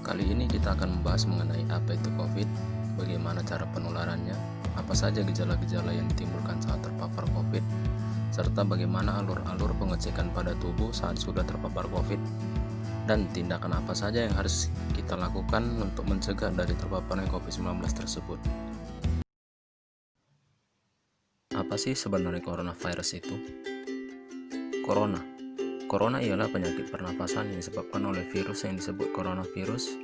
Kali ini kita akan membahas mengenai apa itu COVID, bagaimana cara penularannya, apa saja gejala-gejala yang ditimbulkan saat terpapar COVID, serta bagaimana alur-alur pengecekan pada tubuh saat sudah terpapar COVID, dan tindakan apa saja yang harus kita lakukan untuk mencegah dari terpaparnya COVID-19 tersebut. Apa sih sebenarnya coronavirus itu? Corona ialah penyakit pernapasan yang disebabkan oleh virus yang disebut coronavirus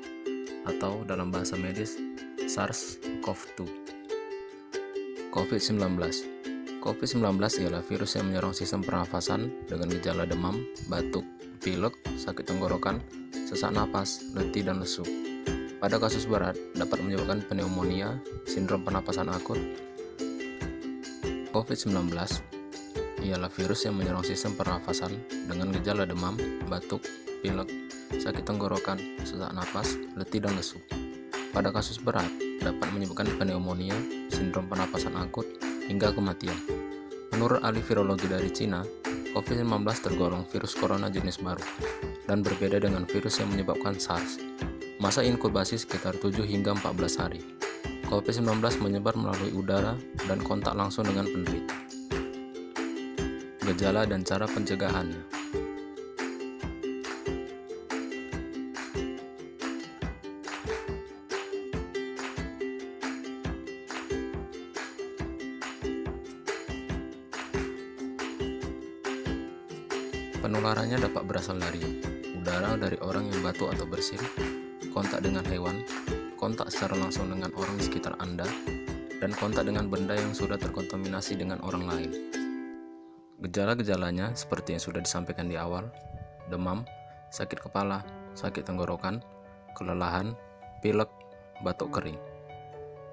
atau dalam bahasa medis SARS-CoV-2. COVID-19 ialah virus yang menyerang sistem pernafasan dengan gejala demam, batuk, pilek, sakit tenggorokan, sesak napas, letih, dan lesu. Pada kasus berat, dapat menyebabkan pneumonia, sindrom pernapasan akut. COVID-19 ialah virus yang menyerang sistem pernafasan dengan gejala demam, batuk, pilek, sakit tenggorokan, sesak napas, letih, dan lesu. Pada kasus berat, dapat menyebabkan pneumonia, sindrom pernapasan akut, hingga kematian. Menurut ahli virologi dari Cina, COVID-19 tergolong virus corona jenis baru dan berbeda dengan virus yang menyebabkan SARS. Masa inkubasi sekitar 7 hingga 14 hari. COVID-19 menyebar melalui udara dan kontak langsung dengan penderita. Gejala dan cara pencegahannya. Penularannya dapat berasal dari udara dari orang yang batuk atau bersin, kontak dengan hewan, kontak secara langsung dengan orang di sekitar Anda, dan kontak dengan benda yang sudah terkontaminasi dengan orang lain. Gejala-gejalanya seperti yang sudah disampaikan di awal, demam, sakit kepala, sakit tenggorokan, kelelahan, pilek, batuk kering.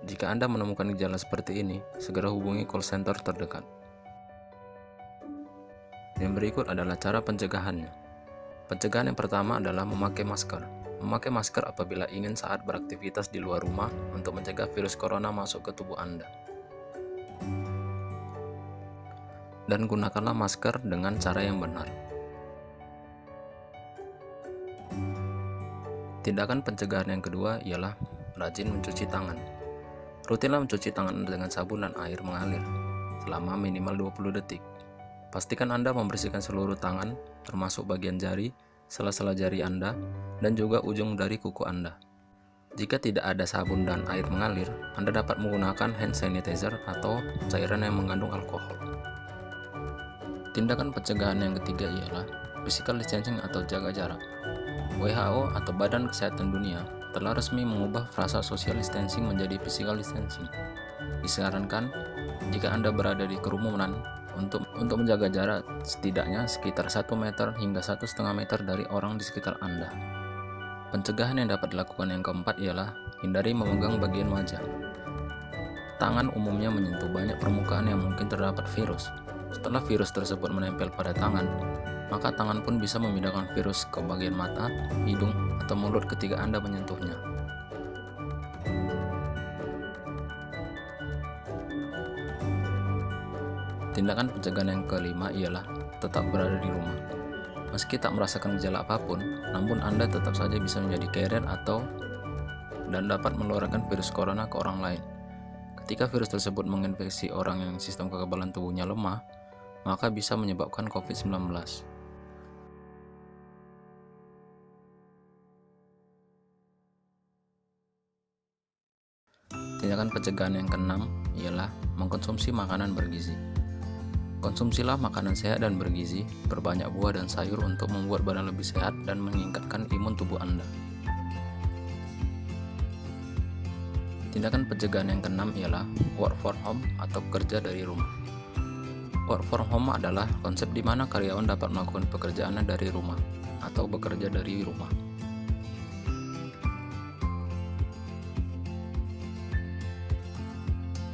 Jika Anda menemukan gejala seperti ini, segera hubungi call center terdekat. Yang berikut adalah cara pencegahannya. Pencegahan yang pertama adalah memakai masker. Memakai masker apabila ingin saat beraktivitas di luar rumah untuk mencegah virus corona masuk ke tubuh Anda. Dan gunakanlah masker dengan cara yang benar. Tindakan pencegahan yang kedua ialah rajin mencuci tangan. Rutinlah mencuci tangan Anda dengan sabun dan air mengalir selama minimal 20 detik. Pastikan Anda membersihkan seluruh tangan, termasuk bagian jari, sela-sela jari Anda, dan juga ujung dari kuku Anda. Jika tidak ada sabun dan air mengalir, Anda dapat menggunakan hand sanitizer atau cairan yang mengandung alkohol. Tindakan pencegahan yang ketiga ialah physical distancing atau jaga jarak. WHO atau Badan Kesehatan Dunia telah resmi mengubah frasa social distancing menjadi physical distancing. Disarankan jika Anda berada di kerumunan untuk menjaga jarak setidaknya sekitar 1 meter hingga 1,5 meter dari orang di sekitar Anda. Pencegahan yang dapat dilakukan yang keempat ialah hindari memegang bagian wajah. Tangan umumnya menyentuh banyak permukaan yang mungkin terdapat virus. Setelah virus tersebut menempel pada tangan, maka tangan pun bisa memindahkan virus ke bagian mata, hidung, atau mulut ketika Anda menyentuhnya. Tindakan pencegahan yang kelima ialah tetap berada di rumah. Meski tak merasakan gejala apapun, namun Anda tetap saja bisa menjadi carrier dan dapat menularkan virus corona ke orang lain. Ketika virus tersebut menginfeksi orang yang sistem kekebalan tubuhnya lemah, maka bisa menyebabkan COVID-19. Tindakan pencegahan yang keenam ialah mengkonsumsi makanan bergizi. Konsumsilah makanan sehat dan bergizi, berbanyak buah dan sayur untuk membuat badan lebih sehat dan meningkatkan imun tubuh Anda. Tindakan pencegahan yang keenam ialah work from home atau kerja dari rumah. Work from home adalah konsep di mana karyawan dapat melakukan pekerjaannya dari rumah atau bekerja dari rumah.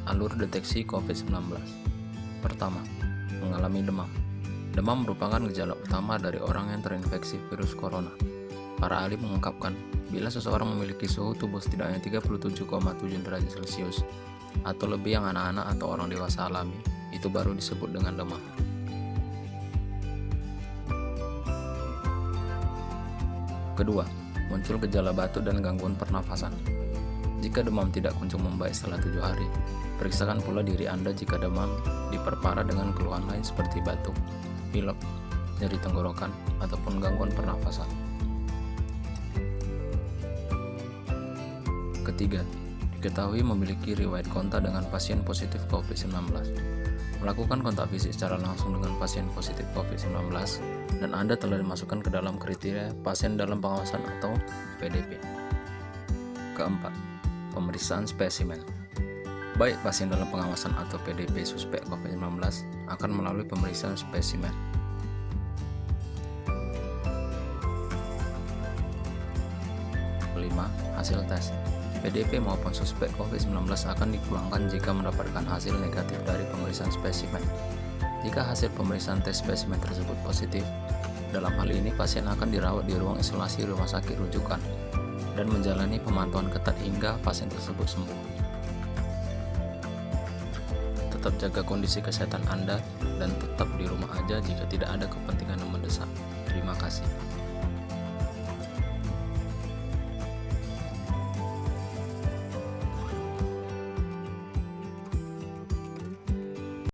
Alur deteksi COVID-19. Pertama, mengalami demam. Demam merupakan gejala utama dari orang yang terinfeksi virus corona. Para ahli mengungkapkan, bila seseorang memiliki suhu tubuh setidaknya 37,7 derajat Celcius atau lebih yang anak-anak atau orang dewasa alami, itu baru disebut dengan demam. Kedua, muncul gejala batuk dan gangguan pernafasan. Jika demam tidak kunjung membaik setelah 7 hari, periksakan pula diri Anda jika demam diperparah dengan keluhan lain seperti batuk, pilek, nyeri tenggorokan, ataupun gangguan pernafasan. Ketiga, diketahui memiliki riwayat kontak dengan pasien positif COVID-19. Melakukan kontak fisik secara langsung dengan pasien positif COVID-19 dan Anda telah dimasukkan ke dalam kriteria pasien dalam pengawasan atau PDP. Keempat, pemeriksaan spesimen. Baik pasien dalam pengawasan atau PDP suspek COVID-19 akan melalui pemeriksaan spesimen. Kelima, hasil tes. PDP maupun suspek COVID-19 akan dipulangkan jika mendapatkan hasil negatif dari pemeriksaan spesimen. Jika hasil pemeriksaan tes spesimen tersebut positif, dalam hal ini pasien akan dirawat di ruang isolasi rumah sakit rujukan dan menjalani pemantauan ketat hingga pasien tersebut sembuh. Tetap jaga kondisi kesehatan Anda dan tetap di rumah aja jika tidak ada kepentingan yang mendesak. Terima kasih.